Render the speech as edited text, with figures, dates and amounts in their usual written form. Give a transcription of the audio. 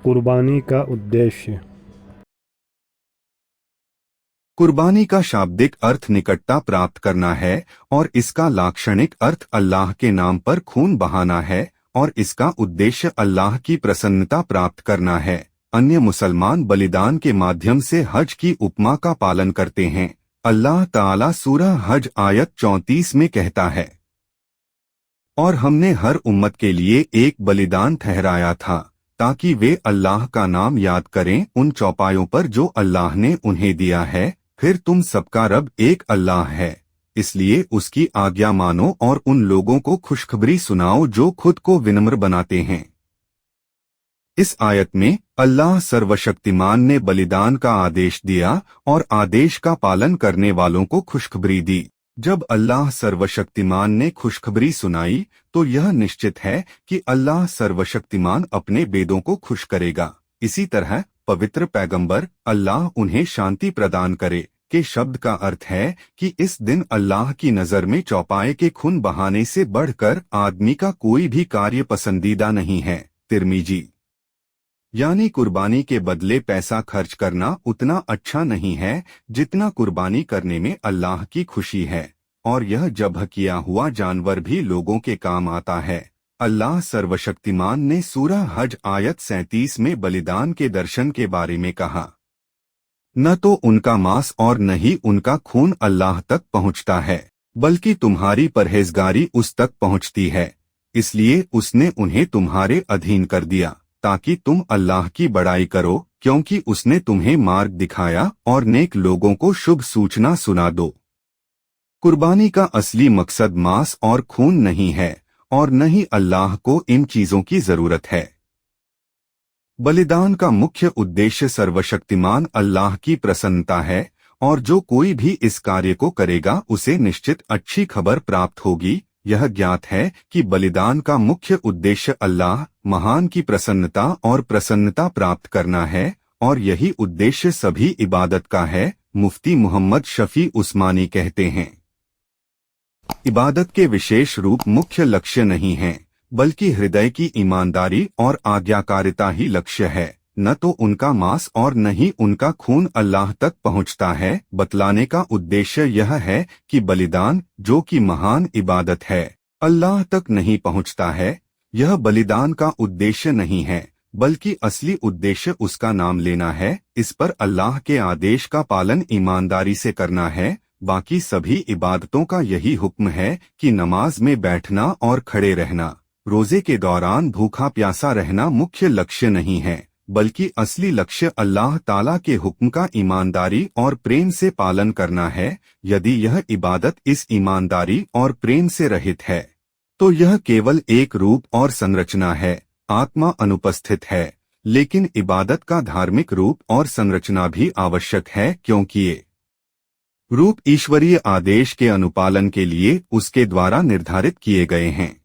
कुर्बानी का उद्देश्य। कुर्बानी का शाब्दिक अर्थ निकटता प्राप्त करना है और इसका लाक्षणिक अर्थ अल्लाह के नाम पर खून बहाना है और इसका उद्देश्य अल्लाह की प्रसन्नता प्राप्त करना है। अन्य मुसलमान बलिदान के माध्यम से हज की उपमा का पालन करते हैं। अल्लाह ताला सूरह हज आयत 34 में कहता है, और हमने हर उम्मत के लिए एक बलिदान ठहराया था ताकि वे अल्लाह का नाम याद करें उन चौपायों पर जो अल्लाह ने उन्हें दिया है। फिर तुम सबका रब एक अल्लाह है, इसलिए उसकी आज्ञा मानो और उन लोगों को खुशखबरी सुनाओ जो खुद को विनम्र बनाते हैं। इस आयत में अल्लाह सर्वशक्तिमान ने बलिदान का आदेश दिया और आदेश का पालन करने वालों को खुशखबरी दी। जब अल्लाह सर्वशक्तिमान ने खुशखबरी सुनाई तो यह निश्चित है कि अल्लाह सर्वशक्तिमान अपने बेदों को खुश करेगा। इसी तरह पवित्र पैगंबर अल्लाह उन्हें शांति प्रदान करे के शब्द का अर्थ है कि इस दिन अल्लाह की नज़र में चौपाए के खून बहाने से बढ़कर आदमी का कोई भी कार्य पसंदीदा नहीं है। तिर्मिजी। यानी कुर्बानी के बदले पैसा खर्च करना उतना अच्छा नहीं है जितना कुर्बानी करने में अल्लाह की खुशी है, और यह ज़ब्ह किया हुआ जानवर भी लोगों के काम आता है। अल्लाह सर्वशक्तिमान ने सूरह हज आयत 37 में बलिदान के दर्शन के बारे में कहा, न तो उनका मांस और न ही उनका खून अल्लाह तक पहुँचता है, बल्कि तुम्हारी परहेजगारी उस तक पहुँचती है। इसलिए उसने उन्हें तुम्हारे अधीन कर दिया ताकि तुम अल्लाह की बड़ाई करो, क्योंकि उसने तुम्हें मार्ग दिखाया और नेक लोगों को शुभ सूचना सुना दो। कुर्बानी का असली मकसद मांस और खून नहीं है और न ही अल्लाह को इन चीजों की जरूरत है। बलिदान का मुख्य उद्देश्य सर्वशक्तिमान अल्लाह की प्रसन्नता है और जो कोई भी इस कार्य को करेगा उसे निश्चित अच्छी खबर प्राप्त होगी। यह ज्ञात है कि बलिदान का मुख्य उद्देश्य अल्लाह महान की प्रसन्नता और प्रसन्नता प्राप्त करना है और यही उद्देश्य सभी इबादत का है। मुफ्ती मोहम्मद शफी उस्मानी कहते हैं, इबादत के विशेष रूप मुख्य लक्ष्य नहीं हैं, बल्कि हृदय की ईमानदारी और आज्ञाकारिता ही लक्ष्य है। न तो उनका मांस और न ही उनका खून अल्लाह तक पहुँचता है। बतलाने का उद्देश्य यह है कि बलिदान, जो कि महान इबादत है, अल्लाह तक नहीं पहुँचता है। यह बलिदान का उद्देश्य नहीं है, बल्कि असली उद्देश्य उसका नाम लेना है। इस पर अल्लाह के आदेश का पालन ईमानदारी से करना है। बाकी सभी इबादतों का यही हुक्म है कि नमाज में बैठना और खड़े रहना, रोजे के दौरान भूखा प्यासा रहना मुख्य लक्ष्य नहीं है, बल्कि असली लक्ष्य अल्लाह ताला के हुक्म का ईमानदारी और प्रेम से पालन करना है। यदि यह इबादत इस ईमानदारी और प्रेम से रहित है तो यह केवल एक रूप और संरचना है, आत्मा अनुपस्थित है। लेकिन इबादत का धार्मिक रूप और संरचना भी आवश्यक है, क्योंकि ये रूप ईश्वरीय आदेश के अनुपालन के लिए उसके द्वारा निर्धारित किए गए हैं।